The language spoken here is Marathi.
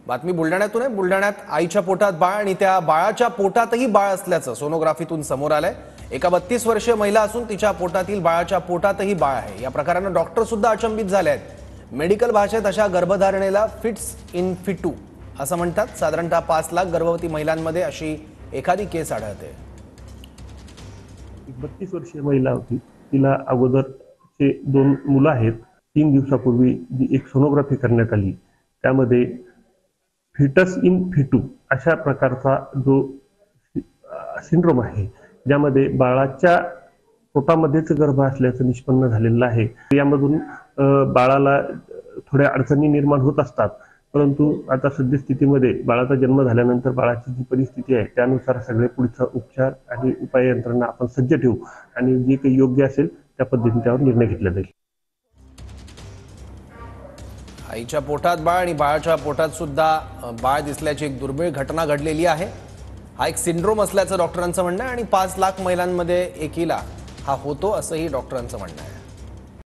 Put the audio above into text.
बातमी बुलढाण्यातून आहे। बुलढाण्यात आईच्या पोटात बाळ आणि त्या बाळाच्या पोटातही बाळ असल्याचं सोनोग्राफीतून समोर आलंय। एका 32 वर्षीय महिला असून तिच्या पोटातील बाळाच्या पोटातही बाळ आहे। या प्रकाराने डॉक्टर सुद्धा अचंबित झाले आहेत। मेडिकल भाषेत अशा गर्भधारणेला फिट्स इन फिटू असं म्हणतात। साधारणतः 5 लाख गर्भवती महिलांमध्ये अशी एखादी केस आढळते। 32 वर्षीय महिला होती, तिला अगोदरचे 2 मुलं आहेत। 3 दिवसापूर्वी जी एक सोनोग्राफी करण्यात आली त्यामध्ये फिटस इन फिटू अशा प्रकारचा जो सिंड्रोम आहे, ज्यामध्ये बाळाच्या पोटामध्येच गर्भ असल्याचं निष्पन्न झालेलं आहे। यामधून बाळाला थोड्या अडचणी निर्माण होत असतात, परंतु आता सद्यस्थितीमध्ये बाळाचा जन्म झाल्यानंतर बाळाची जी परिस्थिती आहे त्यानुसार सगळे पुढचा उपचार आणि उपाय यंत्रणा आपण सज्ज ठेवू आणि जे काही योग्य असेल त्या पद्धतीने त्यावर निर्णय घेतला जाईल। आईच्या पोटात बाळ आणि बाळाच्या पोटात सुद्धा बाळ दिसल्याची एक दुर्मिळ घटना घडलेली आहे। हा एक सिंड्रोम असल्याचं डॉक्टरांचं म्हणणं आहे आणि 5 लाख महिलांमध्ये एकीला हा होतो असंही डॉक्टरांचं म्हणणं आहे।